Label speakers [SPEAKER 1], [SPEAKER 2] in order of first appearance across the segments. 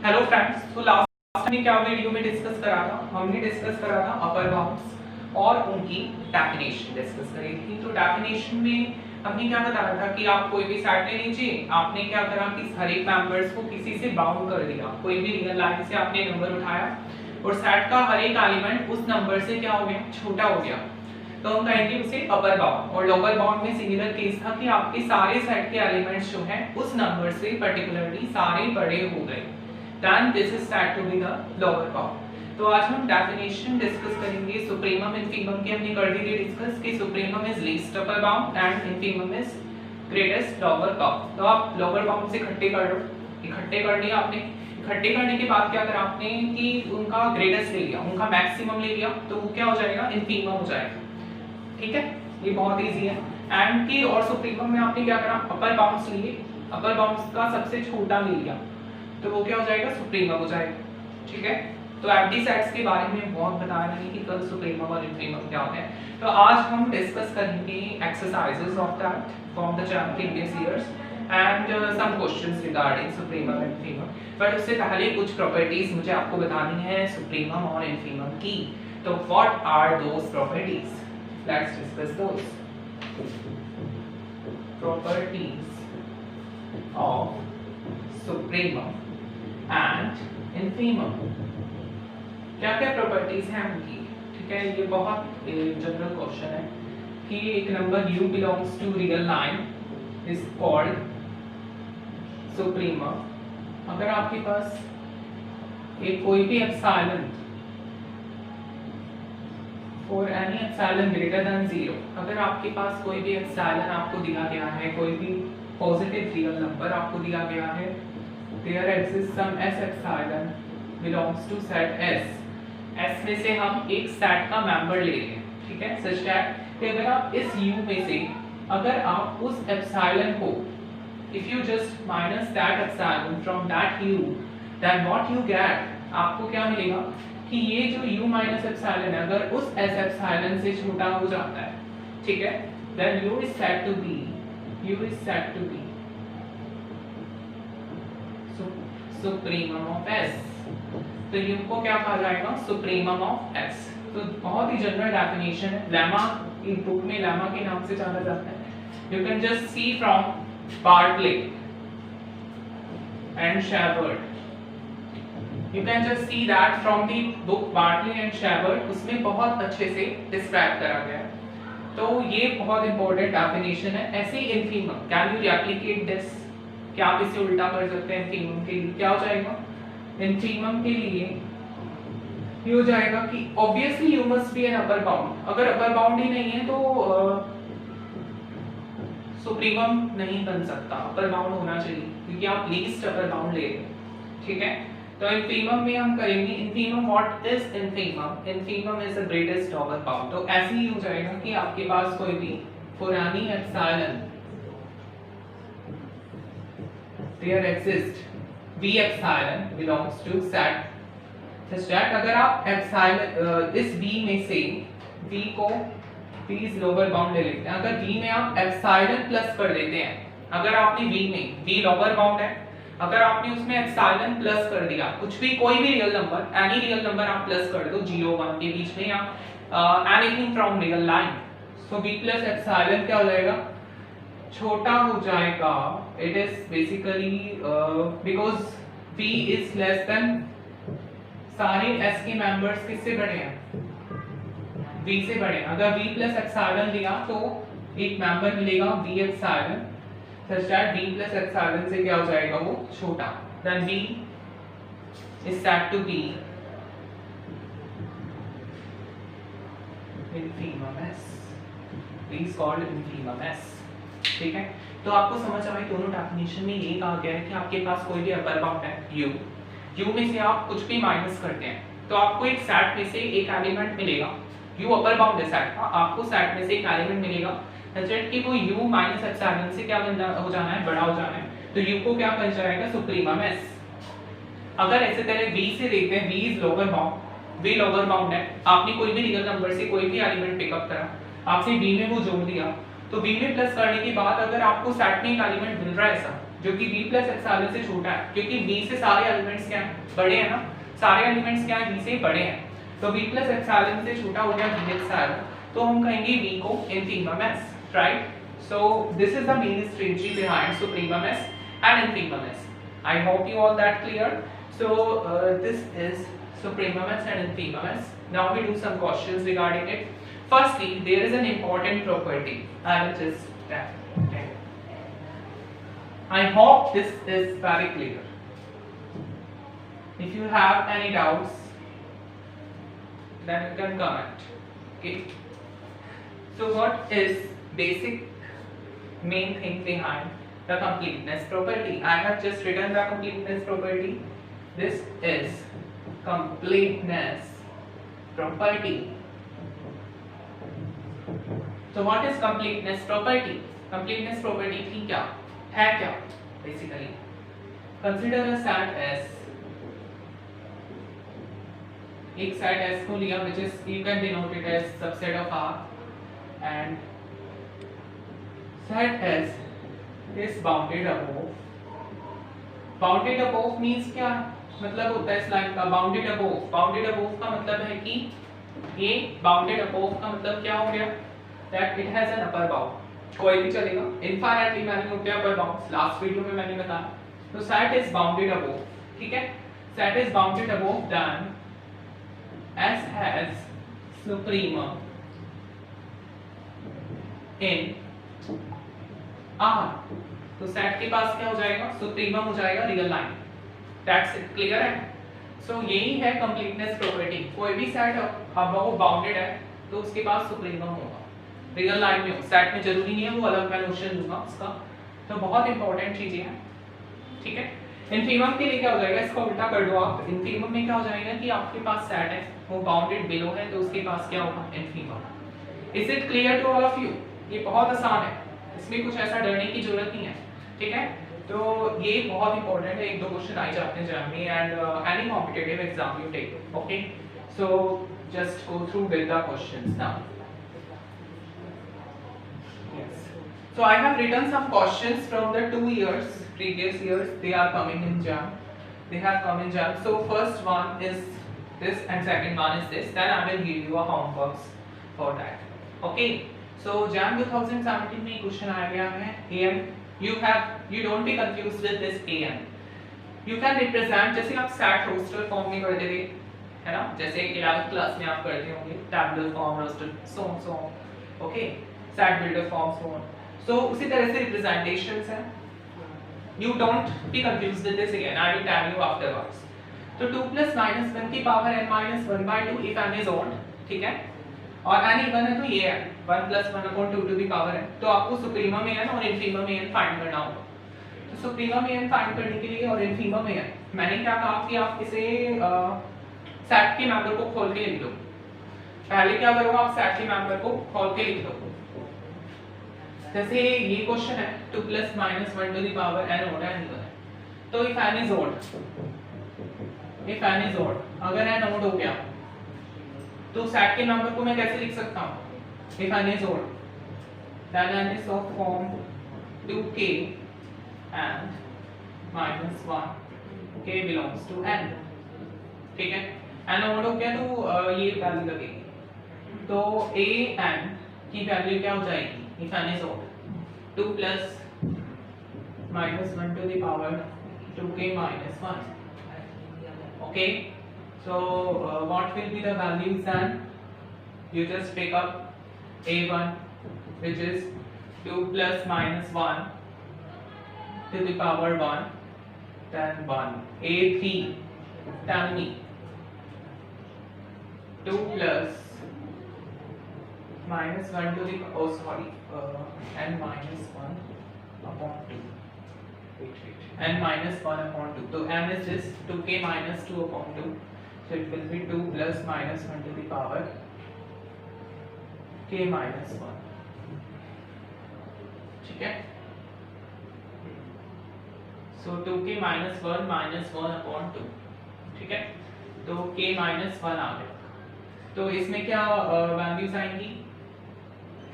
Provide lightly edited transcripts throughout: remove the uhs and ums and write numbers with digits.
[SPEAKER 1] Hello friends, तो last में क्या वीडियो में डिस्कस करा था, हमने डिस्कस करा था अपर बाउंड्स और उनकी डेफिनेशन डिस्कस करी थी। तो डेफिनेशन में हमने क्या बताया था कि आप कोई भी सेट ले लीजिए, आपने क्या करा कि हर एक मेंबर्स को किसी से बाउंड कर दिया, कोई भी रियल लाइन से आपने नंबर उठाया और सेट का हर एक एलिमेंट उस नंबर से क्या हो गया, छोटा हो गया। तो हम कहेंगे उसे अपर बाउंड। और लोअर बाउंड में सिमिलर केस था कि आपके सारे सेट के एलिमेंट्स जो हैं उस नंबर से पर्टिकुलरली सारे बड़े हो गए, then this is said to be the lower bound। तो आज हम डेफिनेशन डिस्कस करेंगे। सुप्रीमम इनफीमम की हमने कर दी थी डिस्कस कि supremum is least upper bound and infimum is greatest lower bound. तो आप लोअर बाउंड से इकट्ठे कर लो, इकट्ठे कर लिया आपने। इकट्ठे करने के बाद क्या करा आपने कि उनका ग्रेटेस्ट ले लिया, उनका मैक्सिमम ले लिया, तो वो क्या हो जाएगा, इनफीमम हो जाएगा। ठीक है, ये बहुत इजी है। एंड की और सुप्रीमम में आपने क्या करा, अपर बाउंड्स लिए, अपर बाउंड्स का सबसे छोटा ले लिया, तो वो क्या हो जाएगा, सुप्रीमम हो जाएगा। ठीक है, तो एम्प्टी सेट्स के बारे में बहुत बताया मैंने कि कल सुप्रीमम और इनफीमम क्या होते हैं। तो आज हम डिस्कस करेंगे exercises of that from the previous years and some questions regarding supremum and infimum. But उससे पहले कुछ प्रॉपर्टीज मुझे आपको बतानी है सुप्रीमम और इनफीमम की। तो what are those properties, let's discuss those properties of supremum and infimum. क्या क्या प्रॉपर्टीज हैं उनकी। ठीक है, ये बहुत जनरल क्वेश्चन है कि एक number u belongs to real line is called supremum. अगर आपके पास एक कोई भी epsilon for any epsilon greater than 0, अगर आपके पास कोई भी एप्सिलॉन आपको दिया गया है, कोई भी पॉजिटिव रियल नंबर आपको दिया गया है, there exists some s epsilon belongs to set s। s में से हम एक सेट का मेंबर ले रहे हैं, ठीक है, सच दैट कि अगर आप इस u में से अगर आप उस एप्सिलॉन को if you just minus that epsilon from that u, then what you get, आपको क्या मिलेगा कि ये जो u minus epsilon है अगर उस s epsilon से छोटा हो जाता है, ठीक है, then u is said to be supremum of s। तो u को क्या कहा जाएगा, सुप्रीमम ऑफ s। तो बहुत ही जनरल डेफिनेशन है, लेमा की बुक में लेमा के नाम से जाना जाता है। You can just see from Bartle and Shepard, you can just see that from the book Bartle and Shepard, उसमें बहुत अच्छे से डिस्क्राइब करा गया है। तो ये बहुत इंपॉर्टेंट डेफिनेशन है। ऐसे infimum, can you replicate this, क्या आप इसे उल्टा कर सकते हैं। इनफीमम के लिए क्या हो जाएगा, इनफीमम के लिए ये हो जाएगा कि obviously you must be an upper bound. अगर अपर बाउंड ही नहीं है तो सुप्रीमम नहीं बन सकता, अपर बाउंड होना चाहिए क्योंकि आप लीस्ट अपर बाउंड ले रहे हैं। ठीक है, तो इनफीमम में हम करेंगे infimum. What is infimum, infimum is the greatest lower bound. तो ऐसे ही हो जाएगा कि आपके पास कोई भी पुरानी epsilon, there exists v epsilon belongs to set such that अगर आप epsilon इस v में से v को v is lower bound ले लेते हैं, अगर v में आप epsilon प्लस कर देते हैं, अगर आपने v में v lower bound है, अगर आपने उसमें epsilon प्लस कर दिया, कुछ भी कोई भी real number, any real number आप प्लस कर दो 0 1 के बीच में या एनीथिंग फ्रॉम रियल लाइन, तो v प्लस epsilon क्या हो जाएगा, छोटा हो जाएगा। It is basically because v is less than, सारे s के मेंबर्स किससे बड़े हैं, v से बड़े हैं। अगर v प्लस एप्सिलॉन दिया तो एक मेंबर मिलेगा v epsilon, such that v plus epsilon से क्या हो जाएगा, वो छोटा। Then v is said to be infimum s, v is called infimum s। ठीक है, तो आपको समझ आई दोनों डेफिनेशन में ये कहा गया है कि आपके पास कोई भी अपर बाउंड है u में से आप कुछ भी माइनस करते हैं तो आपको एक सेट में से एक एलिमेंट मिलेगा, u अपर बाउंड है सेट का, आपको सेट में से एक एलिमेंट मिलेगा सच कि वो u माइनस एप्सिलॉन से क्या हो जाना है, बड़ा हो जाना है, तो u को क्या बन जाएगा, सुप्रीमम s। अगर ऐसे तरह v से देखते हैं, v is lower bound, v lower bound है, आपने कोई भी रियल नंबर से कोई भी एलिमेंट पिकअप करा, आपने v में वो जोड़ दिया, तो v में प्लस करने के बाद अगर आपको सेट में एक एलिमेंट मिल रहा है ऐसा, जो कि b प्लस एप्सिलॉन से छोटा है, क्योंकि b से सारे एलिमेंट्स क्या हैं, बड़े हैं ना, सारे एलिमेंट्स क्या हैं, b से बड़े हैं, तो b प्लस एप्सिलॉन से छोटा हो गया b एप्सिलॉन, तो हम कहेंगे v को infimum s, right? So this is the main strategy behind supremum s and infimum s. I hope you all that clear. So this is supremum s and infimum s. Now we do some questions regarding it. Firstly, there is an important property. I will just tell. I hope this is very clear. If you have any doubts, then you can comment. Okay. So what is basic main thing behind the completeness property? I have just written the completeness property. This is completeness property. So what is completeness property? Completeness property थी क्या है, क्या basically consider a set S, एक set S को लिया which is you can denote it as subset of R, and set S is bounded above. Bounded above means क्या मतलब होता है इस लाइन का bounded above? Bounded above का मतलब है कि ये bounded above का मतलब क्या हो गया, that it has an upper bound. कोई भी चलेगा, infinitely मैंने हो गया upper bounds, लास्ट वीडियो में मैंने बताया. तो set is bounded above, ठीक है, set is bounded above, then S has supremum in R. तो सेट के पास क्या हो जाएगा, सुप्रीमम हो जाएगा real line. That's it, clear है? सो यही है कंप्लीटनेस प्रॉपर्टी. कोई भी सेट अब वो बाउंडेड है तो उसके पास सुप्रीमम होगा रियल लाइन में. सेट में जरूरी नहीं है, वो अलग मैं नोशन दूंगा उसका. तो बहुत इंपॉर्टेंट चीजें हैं, ठीक है. इनफीमम के लिए क्या हो जाएगा, इसको उल्टा कर दो आप. इनफीमम में क्या हो जाएगा कि आपके पास सेट है वो बाउंडेड बिलो है, तो उसके पास क्या होगा, infimum. Is it clear to all of you? ये बहुत आसान है, इसमें कुछ ऐसा डरने की जरूरत नहीं है, ठीक है. तो ये बहुत इंपॉर्टेंट है, एक दो क्वेश्चन आ जाते हैं एग्जाम में, and any competitive exam you take. Okay, so just go through with the questions now. Yes. So I have written some questions from the 2 years, previous years. They are coming in JAM. They have come in JAM. So first one is this and second one is this. Then I will give you a homeworks for that. Okay. So JAM 2017 में question आ गया है AM. You don't be confused with this AM. You can represent, जैसे आप SAT roster form में करते थे, है ना, जैसे 11th क्लास में आप करते होंगे tabular form, roster, so on. Okay. SAT builder form, so on. So उसी तरह से representations हैं. You don't be confused with this again. I will tell you afterwards. तो 2 plus minus 1 की power n minus 1 by 2 if n is odd, ठीक है. और n even है तो ये है 1 plus 1 upon 2 to the power n. तो आपको सुप्रीमम में n और इनफीमम में n फाइंड करना होगा. तो सुप्रीमम में n फाइंड करने के लिए और इनफीमम में n, मैंने क्या कहा कि आप इसे सेट के मेंबर को खोल के लिख लो. पहले क्या करो, आप सेट के मेंबर को खोल के लिख लो. जैसे ये क्वेश्चन है 2 plus minus 1 to the power n odd है, तो if n is odd, अगर n odd हो गया तो सेट के नंबर को मैं कैसे लिख सकता हूँ, if n is odd then n is of form 2k and minus 1, k belongs to n, ठीक है. n odd हो गया तो ये वैल्यू लगेगी, तो a n की वैल्यू क्या हो जाएगी if n is odd, 2 plus minus 1 to the power 2k minus 1. Okay, so what will be the values then? You just pick up a1 which is 2 plus minus 1 to the power 1, then 1. a3, tell me, 2 plus minus 1 to the n minus 1 upon 2. N minus 1 upon 2. So n is this 2k minus 2 upon 2. So it will be 2 plus minus 1 to the power k minus 1. ठीक है. So 2k minus 1 upon 2. ठीक है. तो k minus 1 आ गया. तो इसमें क्या values आएंगी,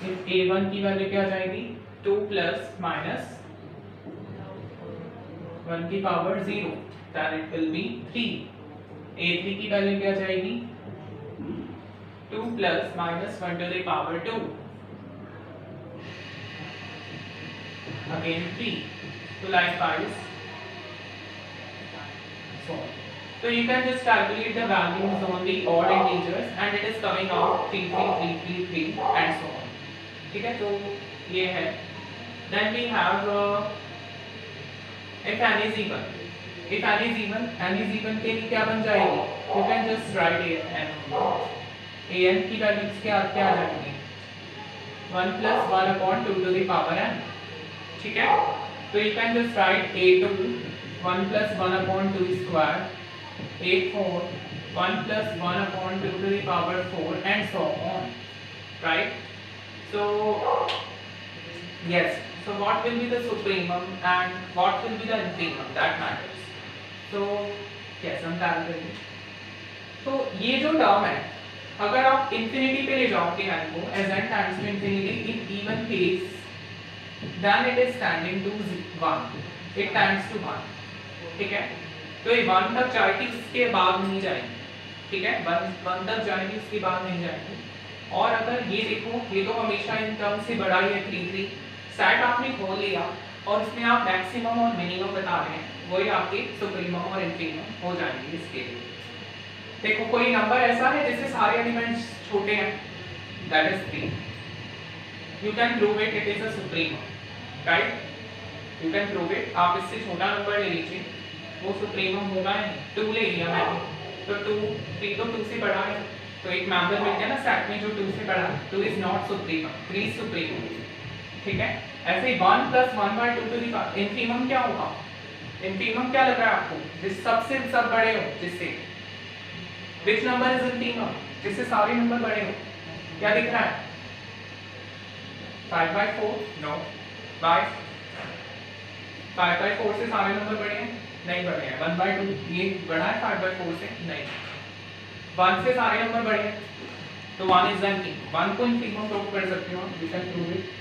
[SPEAKER 1] a1 की वैल्यू क्या आ जाएगी, 2 plus minus 1 की power 0, then it will be 3. a3 की वैल्यू क्या जाएगी 2 plus minus 1 to the power 2, again 3. So likewise so on. So you can just calculate the values on the odd integers and it is coming out 3 3 3 3 3 and so on. ठीक है, तो ये है. Then we have if n is even. If n is even के लिए क्या बन जाएगी? You can just write n. an की वैल्यूज क्या आ जाएंगी? 1 plus 1 upon 2 to the power n. ठीक है, तो you can just write a2 1 plus 1 upon 2 square, a4 1 plus 1 upon 2 to the power 4 and so on, right? So yes, so what will be the supremum and what will be the infimum, that matters. So yes, हम क्या करेंगे, तो ये जो term है अगर आप infinity पे ले जाओगे n को as n tends to infinity in even case then it is tending to 1, it tends to 1. ठीक है, तो ये 1 तक जाएगी उसके बाद नहीं जाएगी. ठीक है, 1 तक जाएगी उसके बाद नहीं जाएगी. और अगर ये देखो ये तो हमेशा इन टर्म से बड़ा ही है 3 3. सेट आपने खोल लिया और उसमें आप मैक्सिमम और मिनिमम बता रहे हैं, वही आपके सुप्रीमम और इंफीमम हो जाएंगे. इसके लिए देखो कोई नंबर ऐसा है जिससे सारे एलिमेंट्स छोटे हैं, that is 3. You can prove it, it is a supremum, right? You can prove it. आप इससे छोटा नंबर ले लीजिए, वो सुप्रीमम होगा नहीं. 2 ले लिया मैंने, तो 2 3 तो 2 से बड़ा है, तो एक मेंबर मिल गया ना सेट में जो 2 से बड़ा है. 2 is not supremum, 3 is supremum. ठीक है, ऐसे ही 1 plus 1 by 2 to the power. इंफीमम क्या होगा? इंफीमम क्या लग रहा है आपको? जिस सबसे सब बड़े हो, जिससे which number is infimum? जिससे सारे नंबर बड़े हो. क्या दिख रहा है? 5 by 4 नो, by 5 by 4 से सारे नंबर बड़े हैं? नहीं बड़े हैं. 1 by 2 ये बड़ा है 5 by 4 से? नहीं. 1 से सारे नंबर बड़े हैं, तो 1 is infimum. 1 को infimum प्रूव कर सकते हो, you can prove it.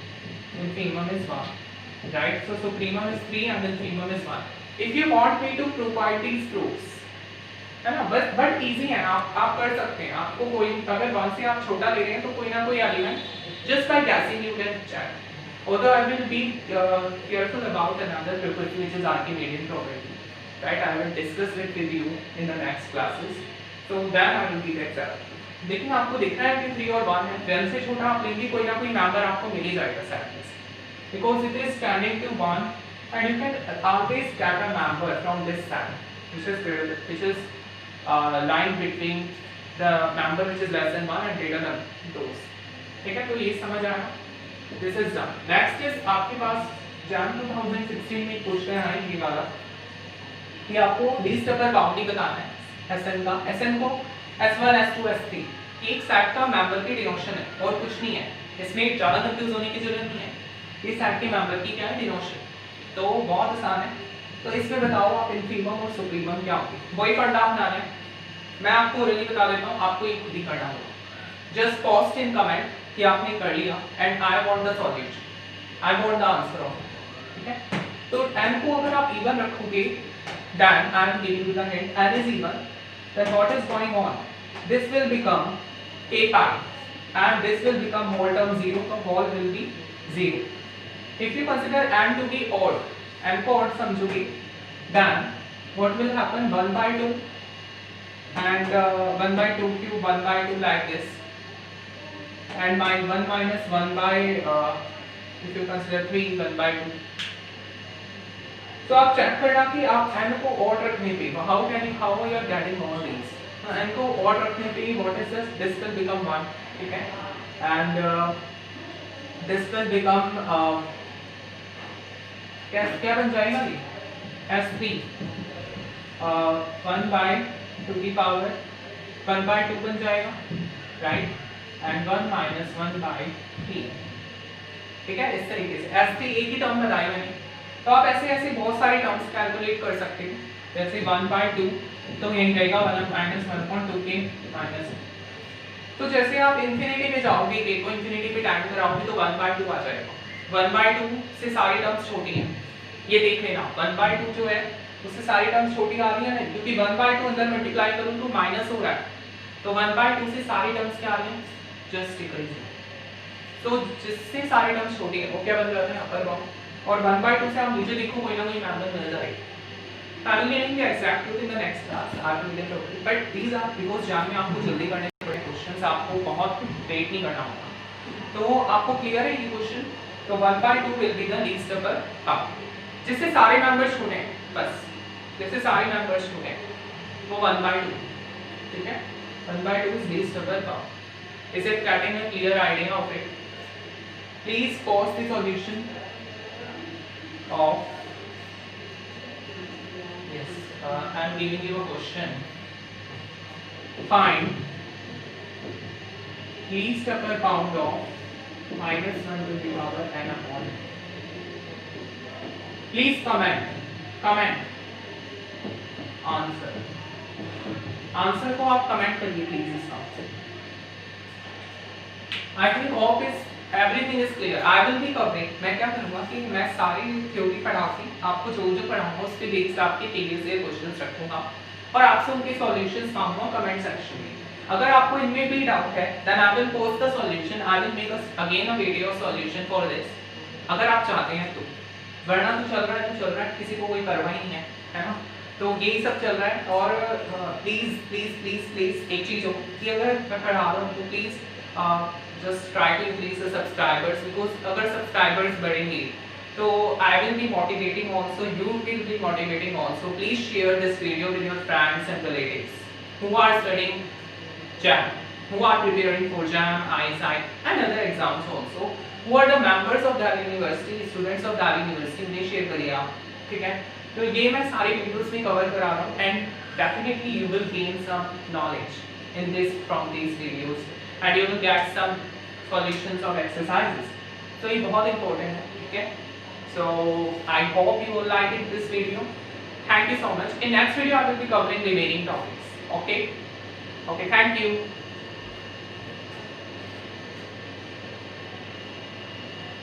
[SPEAKER 1] Infimum is 1, right? So supremum is 3 and infimum is 1. If you want me to provide these proofs, है ना, बट इजी है, आप कर सकते हैं. आपको कोई अगर 1 से आप छोटा ले रहे हैं तो कोई ना कोई element just by guessing you can check. Although I will be careful about another property which is Archimedean property, right? I will discuss it with you in the next classes. So then I will give example. लेकिन आपको दिख रहा है कि 3 और 1 है. 1 से छोटा आप लेंगे कोई ना कोई नंबर आपको मिल ही जाएगा सेट में, because it is tending to 1 and you can always get a number from this set which is line between the number which is less than 1 and greater than those. ठीक है, तो ये समझ आया. This is done. Next is आपके पास Jan 2016 में question है ये वाला कि आपको लीस्ट अपर बाउंड्री बताना है Sn का. Sn को S1 S2 S3 एक सेट का मेंबर की डिनोशन है और कुछ नहीं है. इसमें ज़्यादा कंफ्यूज होने की जरूरत नहीं है. ये सेट के मेंबर की क्या है डिनोशन, तो बहुत आसान है. तो इसमें बताओ आप इंफीमम और सुप्रीमम क्या होगी. वही फंडा बनाना है. मैं आपको ओरली बता देता हूँ, आपको ये खुद ही करना होगा. जस्ट पोस्ट इन कमेंट कि आपने कर लिया and I want the solution, I want the answer of. ठीक है, तो n को अगर आप इवन रखोगे then I am giving you the hint, n is even, then what is going on? This will become a pi and this will become whole term 0, so whole will be 0. If you consider n to be odd, n को odd समझोगे, then what will happen? 1 by 2 and 1 by 2 cube, 1 by 2 like this, and 1 minus 1 by if you consider 3, 1 by 2. तो आप check करना कि आप n को odd रखने पे how you are getting all these. n को odd रखने पे what is this will become 1. ठीक है, and this will become क्या बन जाएगा ये S3 1 by 2 की पावर 1 by 2 बन जाएगा, राइट? and 1 minus 1 by 3. ठीक है, इस तरीके से S3 एक ही टर्म बताई मैंने. तो आप ऐसे ऐसे बहुत सारे टर्म्स कैलकुलेट कर सकते हैं. जैसे 1 by 2 तो यही रहेगा 1 minus 1.2 के माइनस. तो जैसे आप इंफिनिटी पे जाओगे, a को इंफिनिटी पे टाइम कराओगे तो 1 by 2 आ जाएगा. 1 by 2 से सारे टर्म्स छोटी हैं, ये देख लेना 1/2 जो है उससे सारी टर्म्स छोटी आ रही है ना, क्योंकि 1/2 अंदर मल्टीप्लाई करूं तो माइनस हो रहा है, तो 1/2 से सारी टर्म्स क्या आ रही हैं, जस्ट इक्वल टू, तो जिससे सारी टर्म्स छोटी है वो क्या बन जाते हैं अपर बाउंड, और 1/2 से आप नीचे देखो कोई ना कोई मैथड मिल जाएगी। I will getting the exact truth in the next class. I will get it. But these are because जहाँ में आपको जल्दी करने पड़े क्वेश्चंस, आपको बहुत वेट नहीं करना होगा, तो आपको क्लियर है ये क्वेश्चन। तो 1/2 will be the least upper bound, जिससे सारे मेंबर्स छूटे, बस जिससे सारे मेंबर्स छूटे वो 1/2, ठीक है, 1/2 is least upper bound. Is it getting a clear idea of it? Please pause the solution of, yes, I am giving you a question. Find least upper bound of -1 to the power n upon. Please comment answer को आप comment करिए please इसका। I think hope is everything is clear. I will be covering, मैं क्या करूंगा कि मैं सारी थ्योरी पढ़ा के आपको जो जो पढ़ाऊंगा उसके बेस पे आपके प्रीवियस ईयर क्वेश्चंस रखूंगा और आपसे उनके सॉल्यूशंस मांगूंगा कमेंट सेक्शन में। अगर आपको इनमें भी डाउट है then I will post the solution, I will make again a video solution for this, अगर आप चाहते हैं तो, वरना तो चल रहा है, किसी को कोई परवाह नहीं है ना, तो यही सब चल रहा है। और प्लीज प्लीज प्लीज प्लीज एक चीज हो कि अगर मैं पढ़ा रहा हूँ तो please just try to increase the subscribers, because अगर subscribers बढ़ेंगे तो I will be motivating also, you will be motivating also. Please share this video with your friends and relatives who are studying JAM, who are preparing for JAM, ISI and other exams also, who are the members of Delhi University, students of Delhi University, उन्हें share करिए आप, ठीक है। तो ये मैं सारे videos में कवर करा रहा हूँ and definitely you will gain some knowledge in this from these videos and you will get some solutions of exercises. So ये बहुत important है, ठीक है। So I hope you will like it, this video. Thank you so much. In next video I will be covering remaining topics. Okay. Okay. Thank you.